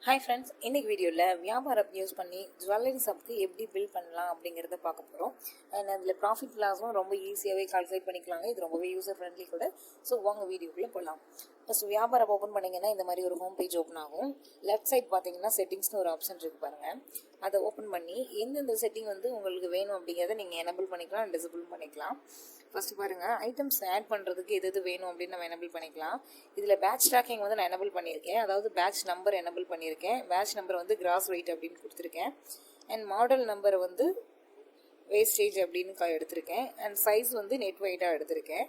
Hi friends, இன்னைக்கு வீடியோவில் வியாபார ஆப் யூஸ் பண்ணி ஜுவல்லரி ஷாப்க்கு எப்படி பில் பண்ணலாம் அப்படிங்கிறத பார்க்க போகிறோம். அண்ட் அதில் ப்ராஃபிட் லாஸும் ரொம்ப ஈஸியாகவே கால்குலேட் பண்ணிக்கலாங்க. இது ரொம்பவே யூசர் ஃப்ரெண்ட்லி கூட. ஸோ வாங்க வீடியோக்குள்ளே போகலாம். ஃபஸ்ட் வியாபார ஆப் ஓப்பன் பண்ணிங்கன்னா இந்த மாதிரி ஒரு ஹோம் பேஜ் ஓப்பன் ஆகும். லெஃப்ட் சைட் பார்த்தீங்கன்னா செட்டிங்ஸ்னு ஒரு ஆப்ஷன் இருக்குது பாருங்கள். அதை ஓப்பன் பண்ணி எந்தெந்த செட்டிங் வந்து உங்களுக்கு வேணும் அப்படிங்கிறத நீங்கள் எனபிள் பண்ணிக்கலாம், டிசபிள் பண்ணிக்கலாம். ஃபஸ்ட்டு பாருங்கள், ஐட்டம்ஸ் ஆட் பண்ணுறதுக்கு எது வேணும் அப்படின்னு நம்ம எனபிள் பண்ணிக்கலாம். இதில் பேட்ச் ட்ராக்கிங் வந்து நான் எனபிள் பண்ணியிருக்கேன், அதாவது பேட்ச் நம்பர் எனபிள் பண்ணியிருக்கேன். பேட்ச் நம்பர் வந்து கிராஸ் வெயிட் அப்படின்னு கொடுத்துருக்கேன். அண்ட் மாடல் நம்பர் வந்து வேஸ்டேஜ் அப்படின்னு எடுத்திருக்கேன். அண்ட் சைஸ் வந்து நெட் வெயிட்டாக எடுத்திருக்கேன்.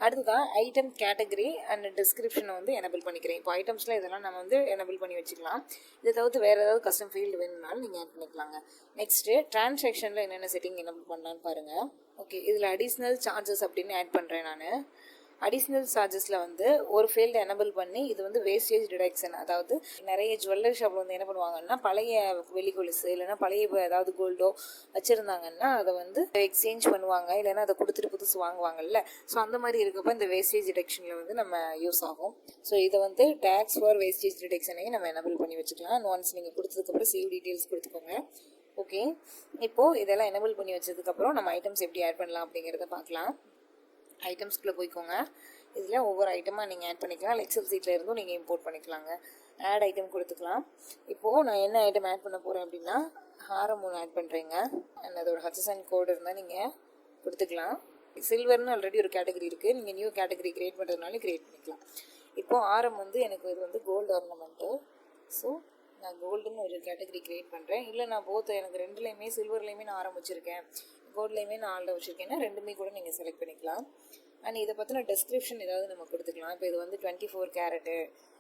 அடுத்ததான் ஐட்டம் கேட்டகரி அண்ட் டிஸ்கிரிப்ஷனை வந்து எனபிள் பண்ணிக்கிறேன். இப்போ ஐட்டம்ஸில் இதெல்லாம் நம்ம வந்து எனபிள் பண்ணி வச்சுக்கலாம். இதை தவிர்த்து வேறு ஏதாவது கஸ்டம் ஃபீல்டு வேணும்னாலும் நீங்கள் ஆட் பண்ணிக்கலாங்க. நெக்ஸ்ட்டு டிரான்சாக்ஷனில் என்னென்ன செட்டிங் எனபிள் பண்ணலான்னு பாருங்கள். ஓகே, இதில் அடிஷ்னல் சார்ஜஸ் அப்படின்னு ஆட் பண்ணுறேன் நான். அடிஷ்னல் சார்ஜஸில் வந்து ஒரு ஃபீல்டு எனபிள் பண்ணி இது வந்து வேஸ்டேஜ் டிடக்ஷன், அதாவது நிறைய ஜுவல்லரி ஷாப்பில் வந்து என்ன பண்ணுவாங்கன்னா பழைய வெள்ளி கொலுசு இல்லைன்னா பழைய ஏதாவது கோல்டோ வச்சுருந்தாங்கன்னா அதை வந்து எக்ஸ்சேஞ்ச் பண்ணுவாங்க, இல்லைன்னா அதை கொடுத்துட்டு புதுசு வாங்குவாங்கல்ல. ஸோ அந்த மாதிரி இருக்கப்போ இந்த வேஸ்டேஜ் டிடக்ஷனில் வந்து நம்ம யூஸ் ஆகும். ஸோ இதை வந்து டேக்ஸ் ஃபார் வேஸ்டேஜ் டிடக்ஷனையும் நம்ம எனபிள் பண்ணி வச்சுக்கலாம். ஒன்ஸ் நீங்கள் கொடுத்ததுக்கப்புறம் சேவ் டீட்டெயில்ஸ் கொடுத்துக்கோங்க. ஓகே, இப்போது இதெல்லாம் எனபிள் பண்ணி வச்சதுக்கப்புறம் நம்ம ஐட்டம்ஸ் எப்படி ஆட் பண்ணலாம் அப்படிங்கிறத பார்க்கலாம். ஐட்டம்ஸ்குள்ளே போய்க்கோங்க. இதில் ஒவ்வொரு ஐட்டமாக நீங்கள் ஆட் பண்ணிக்கலாம். எக்ஸல் சீட்டில் இருந்தும் நீங்கள் இம்போர்ட் பண்ணிக்கலாங்க. ஆட் ஐட்டம் கொடுத்துக்கலாம். இப்போது நான் என்ன ஐட்டம் ஆட் பண்ண போகிறேன் அப்படின்னா ஹாரம் ஒன்று ஆட் பண்ணுறேங்க. அண்ட் அதோட HSN கோடு இருந்தால் நீங்கள் கொடுத்துக்கலாம். சில்வர்னு ஆல்ரெடி ஒரு கேட்டகரி இருக்குது, நீங்கள் நியூ கேட்டகரி க்ரியேட் பண்ணுறதுனால க்ரியேட் பண்ணிக்கலாம். இப்போது ஆரம் வந்து எனக்கு இது வந்து கோல்டு ஆர்னமெண்ட்டு. ஸோ நான் கோல்டுன்னு ஒரு கேட்டகரி க்ரியேட் பண்ணுறேன். இல்லை நான் எனக்கு ரெண்டுலேயுமே சில்வர்லேயுமே நான் ஆரம் வச்சுருக்கேன், கோல்ட்லேயுமே நான் ஆல்ரெடி வச்சுருக்கேன்னா ரெண்டுமே கூட நீங்கள் செலக்ட் பண்ணிக்கலாம். அண்ட் இதை பற்றின டெஸ்கிரிப்ஷன் ஏதாவது நம்ம கொடுத்துக்கலாம். இப்போ இது வந்து 24 கேரட்டு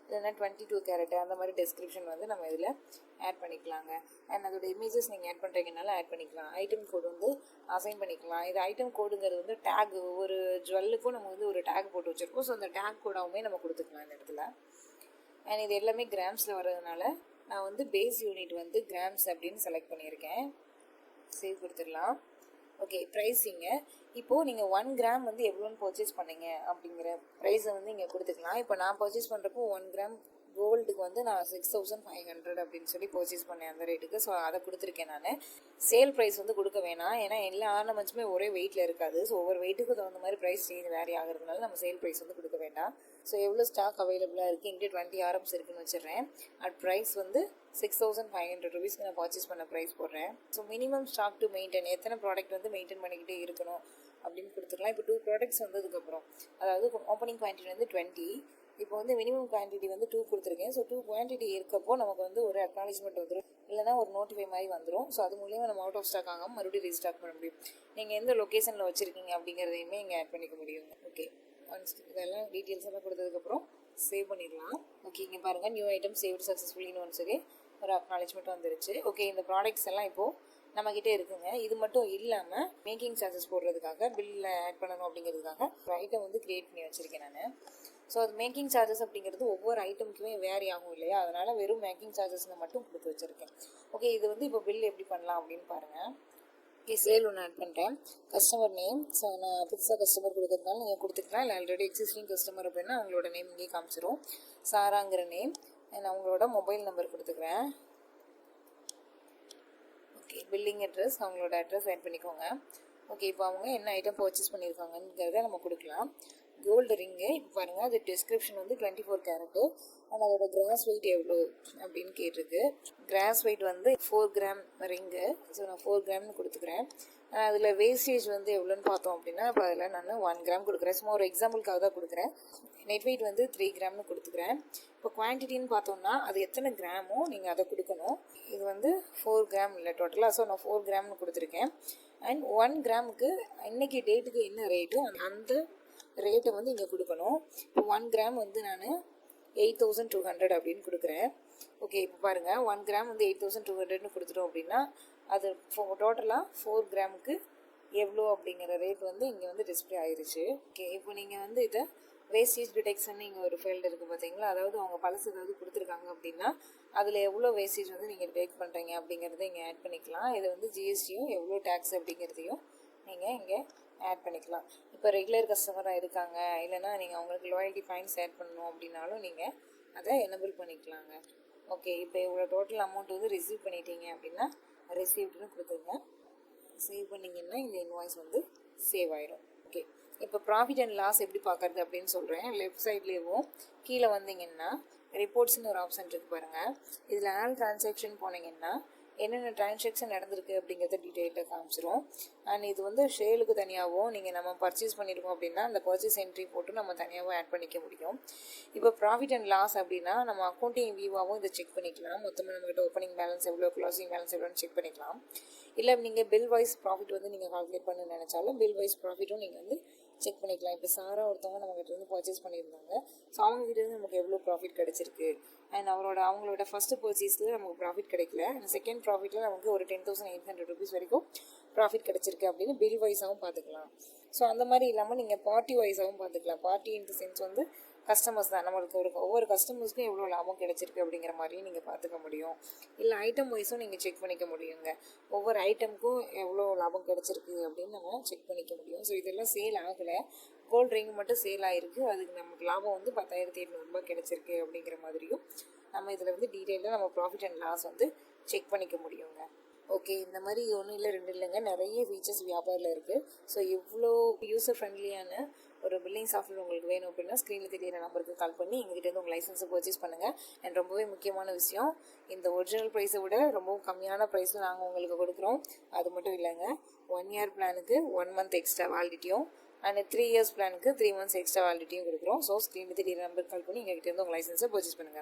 இல்லைன்னா 22 கேரட்டு அந்த மாதிரி டெஸ்கிரிப்ஷன் வந்து நம்ம இதில் ஆட் பண்ணிக்கலாங்க. அண்ட் அதோட இமேஜஸ் நீங்கள் ஆட் பண்ணுறீங்கனால ஆட் பண்ணிக்கலாம். ஐட்டம் கோடு வந்து அசைன் பண்ணிக்கலாம். இது ஐட்டம் கோடுங்கிறது வந்து டேக், ஒவ்வொரு ஜுவல்லுக்கும் நம்ம வந்து ஒரு டேக் போட்டு வச்சுருக்கோம். ஸோ அந்த டேக் கோடாகவுமே நம்ம கொடுத்துக்கலாம் இந்த இடத்துல. அண்ட் இது எல்லாமே கிராம்ஸில் வர்றதுனால நான் வந்து பேஸ் யூனிட் வந்து கிராம்ஸ் அப்படின்னு செலக்ட் பண்ணியிருக்கேன். சேவ் கொடுத்துடலாம். ஓகே, ப்ரைஸிங்க இப்போது நீங்கள் 1 கிராம் வந்து எவ்வளோன்னு பர்ச்சேஸ் பண்ணீங்க அப்படிங்கிற ப்ரைஸை வந்து இங்கே கொடுத்துக்கலாம். இப்போ நான் பர்ச்சேஸ் பண்ணுறப்போ 1 கிராம் கோல்டுக்கு வந்து நான் 6500 அப்படின்னு சொல்லி பர்ச்சேஸ் பண்ணேன் அந்த ரேட்டுக்கு. ஸோ அதை கொடுத்துருக்கேன் நான். சேல் ப்ரைஸ் வந்து கொடுக்க வேணாம், ஏன்னா எல்லா ஆர்னமெண்ட்ஸுமே ஒரே வெயிட்டில் இருக்காது. ஸோ ஒவ்வொரு வெயிட்டுக்கு தகுந்த மாதிரி ப்ரைஸ் சேஞ்ச் வேரி ஆகிறதுனால நம்ம சேல் ப்ரைஸ் வந்து கொடுக்க வேண்டாம். ஸோ எவ்வளோ ஸ்டாக் அவைலபிளாக இருக்குது, இங்கே 20 ஆரம்ஸ் இருக்குதுன்னு வச்சுடுறேன். அட் ப்ரைஸ் வந்து 6500 ருபீஸ்க்கு நான் பர்ச்சேஸ் பண்ண ப்ரைஸ் போடுறேன். So minimum stock to maintain, எத்தனை ப்ராடக்ட் வந்து மெயின்டைன் பண்ணிக்கிட்டே இருக்கணும் அப்படின்னு கொடுத்துக்கலாம். இப்போ 2 ப்ராடக்ட்ஸ் வந்ததுக்கப்புறம், அதாவது ஓப்பனிங் குவான்டிட்டி வந்து 20, இப்போ வந்து மினிமம் குவான்டிட்டி வந்து 2 கொடுத்துருக்கேன். ஸோ 2 குவான்டிட்டி இருக்கப்போ நமக்கு வந்து ஒரு அக்னாலஜ்மெண்ட் வந்துடும், இல்லைனா ஒரு நோட்டிஃபை மாதிரி வந்துடும். ஸோ அது மூலியமாக நம்ம அவுட் ஆஃப் ஸ்டாக் ஆகாமல் மறுபடியும் ரீஸ்டாக் பண்ண முடியும். நீங்கள் எந்த லொக்கேஷனில் வச்சுருக்கீங்க அப்படிங்கிறதையுமே இங்கே ஆட் பண்ணிக்க முடியும். ஓகே, ஒன்ஸ் இதெல்லாம் டீட்டெயில்ஸ் எல்லாம் கொடுத்ததுக்கப்புறம் சேவ் பண்ணிடலாம். ஓகே, இங்கே பாருங்கள், நியூ ஐட்டம் சேவ்டு சக்ஸஸ்ஃபுல்லின்னு ஒன்று சரி ஒரு அக்னாலஜ்மெண்ட் வந்துருச்சு. ஓகே, இந்த ப்ராடக்ட்ஸ் எல்லாம் இப்போது நம்மக்கிட்டே இருக்குங்க. இது மட்டும் இல்லாமல் மேக்கிங் சார்ஜஸ் போடுறதுக்காக பில்லில் ஆட் பண்ணணும் அப்படிங்கிறதுக்காக ஒரு ஐட்டம் வந்து க்ரியேட் பண்ணி வச்சுருக்கேன் நான். ஸோ அது மேக்கிங் சார்ஜஸ் அப்படிங்கிறது ஒவ்வொரு ஐட்டமுக்குமே வேரி ஆகும் இல்லையா, அதனால் வெறும் மேக்கிங் சார்ஜஸ்ன்னு மட்டும் கொடுத்து வச்சுருக்கேன். ஓகே, இது வந்து இப்போ பில் எப்படி பண்ணலாம் அப்படின்னு பாருங்கள். ஓகே, சேல் ஒன்று ஆட் பண்ணுறேன். கஸ்டமர் நேம், ஸோ நான் புதுசாக கஸ்டமர் கொடுக்குறதுனால நீங்கள் கொடுத்துக்கலாம். இல்லை ஆல்ரெடி எக்ஸிஸ்டிங் கஸ்டமர் அப்படின்னா அவங்களோட நேம் இங்கே காமிச்சிரும். சாராங்கிற நேம், நான் அவங்களோட மொபைல் நம்பர் கொடுத்துக்கிறேன். ஓகே, பில்லிங் அட்ரஸ், அவங்களோட அட்ரஸ் ஆட் பண்ணிக்கோங்க. ஓகே, இப்போ அவங்க என்ன ஐட்டம் பர்ச்சேஸ் பண்ணியிருக்காங்கங்கிறத நம்ம கொடுக்கலாம். கோல்டு ரிங்கு, இப்போ பாருங்கள், அது டிஸ்கிரிப்ஷன் வந்து 24 கேரட்டு. ஆனால் அதோட கிராஸ் வெயிட் எவ்வளோ அப்படின்னு கேட்டிருக்கு. கிராஸ் வெயிட் வந்து 4 கிராம் ரிங்கு. ஸோ நான் 4 கிராம்னு கொடுத்துக்கிறேன். அதில் வேஸ்டேஜ் வந்து எவ்வளோன்னு பார்த்தோம் அப்படின்னா, இப்போ அதில் நான் 1 கிராம் கொடுக்குறேன். சும்மா ஒரு எக்ஸாம்பிளுக்காக தான் கொடுக்குறேன். நெட் வெயிட் வந்து 3 கிராம்னு கொடுத்துக்கிறேன். இப்போ குவான்டிட்டின்னு பார்த்தோம்னா அது எத்தனை கிராமோ நீங்கள் அதை கொடுக்கணும். இது வந்து 4 கிராம் இல்லை டோட்டலாக, ஸோ நான் 4 கிராம்னு கொடுத்துருக்கேன். அண்ட் 1 கிராமுக்கு இன்றைக்கி டேட்டுக்கு என்ன ரேட்டோ அந்த ரேட்டை வந்து இங்கே கொடுக்கணும். இப்போ 1 கிராம் வந்து நான் 8200 அப்படின்னு கொடுக்குறேன். ஓகே, இப்போ பாருங்கள், 1 கிராம் வந்து 8200ன்னு கொடுத்துட்டோம் அப்படின்னா அது டோட்டலாக 4 கிராமுக்கு எவ்வளோ அப்படிங்கிற ரேட் வந்து இங்கே வந்து டிஸ்பிளே ஆயிடுச்சு. ஓகே, இப்போ நீங்கள் வந்து இதை வேஸ்டேஜ் டிடெக்ஷன் இங்கே ஒரு ஃபீல்டு இருக்குது பார்த்தீங்களா, அதாவது அவங்க பழசு ஏதாவது கொடுத்துருக்காங்க அப்படின்னா அதில் எவ்வளோ வேஸ்டேஜ் வந்து நீங்கள் டிடெக்ட் பண்ணுறீங்க அப்படிங்கிறத இங்கே ஆட் பண்ணிக்கலாம். இது வந்து ஜிஎஸ்டியும் எவ்வளோ டேக்ஸ் அப்படிங்கிறதையும் நீங்கள் இங்கே ஆட் பண்ணிக்கலாம். இப்போ ரெகுலர் கஸ்டமராக இருக்காங்க, இல்லைனா நீங்கள் அவங்களுக்கு லாயல்ட்டி பாயிண்ட்ஸ் ஆட் பண்ணணும் அப்படின்னாலும் நீங்கள் அதை எனபிள் பண்ணிக்கலாங்க. ஓகே, இப்போ இவ்வளோ டோட்டல் அமௌண்ட் வந்து ரிசீவ் பண்ணிட்டீங்க அப்படின்னா ரிசீவ்டுன்னு கொடுத்துருங்க. சேவ் பண்ணிங்கன்னா இந்த இன்வாய்ஸ் வந்து சேவ் ஆயிடும். ஓகே, இப்போ ப்ராஃபிட் அண்ட் லாஸ் எப்படி பார்க்குறது அப்படின்னு சொல்கிறேன். லெஃப்ட் சைட்லேயும் கீழே வந்தீங்கன்னா ரிப்போர்ட்ஸ்னு ஒரு ஆப்ஷன் இருக்குது பாருங்கள். இதில் ஆல் ட்ரான்சாக்ஷன் போனீங்கன்னா என்னென்ன ட்ரான்சாக்ஷன் நடந்திருக்கு அப்படிங்கிறத டீட்டெயிலாக காமிச்சிரும். அண்ட் இது வந்து ஷேலுக்கு தனியாகவும் நீங்கள் நம்ம பர்ச்சேஸ் பண்ணியிருக்கோம் அப்படின்னா அந்த பர்ச்சேஸ் என்ட்ரி போட்டு நம்ம தனியாகவும் ஆட் பண்ணிக்க முடியும். இப்போ ப்ராஃபிட் அண்ட் லாஸ் அப்படின்னா நம்ம அக்கௌண்டிங் வியூவாகவும் இதை செக் பண்ணிக்கலாம். மொத்தமாக நம்மகிட்ட ஓப்பனிங் பேலன்ஸ் எவ்வளோ, க்ளோசிங் பேலன்ஸ் எவ்வளோன்னு செக் பண்ணிக்கலாம். இல்லை நீங்கள் பில் வைஸ் ப்ராஃபிட் வந்து நீங்கள் கால்குலேட் பண்ண நினச்சாலும் பில் வைஸ் ப்ராஃபிட்டும் நீங்கள் வந்து செக் பண்ணிக்கலாம். இப்போ சாரா ஒருத்தவங்க நம்மகிட்ட இருந்து பர்ச்சேஸ் பண்ணியிருந்தாங்க. ஸோ அவங்ககிட்ட நமக்கு எவ்வளோ ப்ராஃபிட் கிடச்சிருக்கு, அண்ட் அவங்களோட ஃபஸ்ட்டு பர்ச்சேஸில் நமக்கு ப்ராஃபிட் கிடைக்கல, அண்ட் செகண்ட் ப்ராஃபிட்டில் நமக்கு ஒரு 10,800 rupees வரைக்கும் ப்ராஃபிட் கிடச்சிருக்கு அப்படின்னு பில் வைஸாகவும் பார்த்துக்கலாம். ஸோ அந்த மாதிரி இல்லாமல் நீங்கள் பார்ட்டி வைஸாகவும் பார்த்துக்கலாம். பார்ட்டி இன் த சென்ஸ் வந்து கஸ்டமர்ஸ் தான், நம்மளுக்கு ஒவ்வொரு கஸ்டமர்ஸ்க்கும் எவ்வளோ லாபம் கிடச்சிருக்கு அப்படிங்கிற மாதிரியும் நீங்கள் பார்த்துக்க முடியும். இல்லை ஐட்டம் வைஸும் நீங்கள் செக் பண்ணிக்க முடியுங்க. ஒவ்வொரு ஐட்டமுக்கும் எவ்வளோ லாபம் கிடச்சிருக்கு அப்படின்னு நம்ம செக் பண்ணிக்க முடியும். ஸோ இதெல்லாம் சேல் ஆகலை, கோல்ட் ரிங் மட்டும் சேல் ஆகிருக்கு, அதுக்கு நமக்கு லாபம் வந்து 10,800 ரூபாய் கிடச்சிருக்கு அப்படிங்கிற மாதிரியும் நம்ம இதில் வந்து டீட்டெயிலாக நம்ம ப்ராஃபிட் அண்ட் லாஸ் வந்து செக் பண்ணிக்க முடியுங்க. ஓகே, இந்த மாதிரி ஒன்றும் இல்லை 2 இல்லைங்க, நிறைய ஃபீச்சர்ஸ் வியாபாரில் இருக்குது. ஸோ இவ்வளோ யூசர் ஃப்ரெண்ட்லியான ஒரு பில்லிங் சாஃப்ட்வேர் உங்களுக்கு வேணும் அப்படின்னா ஸ்க்ரீனில் தெரியிற நம்பருக்கு கால் பண்ணி எங்ககிட்ட உங்கள் லைசன்ஸை பர்ச்சேஸ் பண்ணுங்கள். அண்ட் ரொம்பவே முக்கியமான விஷயம், இந்த ஒரிஜினல் ப்ரைஸை விட ரொம்பவும் கம்மியான ப்ரைஸில் நாங்கள் உங்களுக்கு கொடுக்குறோம். அது மட்டும் இல்லைங்க, 1 year பிளானுக்கு 1 month எக்ஸ்ட்ரா வேலிடிட்டியும் அண்ட் 3 years பிளானுக்கு 3 months எக்ஸ்ட்ரா வேலிடிட்டியும் கொடுக்குறோம். ஸோ ஸ்க்ரீனில் தெரியிற நம்பருக்கு கால் பண்ணி எங்ககிட்ட உங்கள் லைசன்ஸை பர்ச்சேஸ் பண்ணுங்கள்.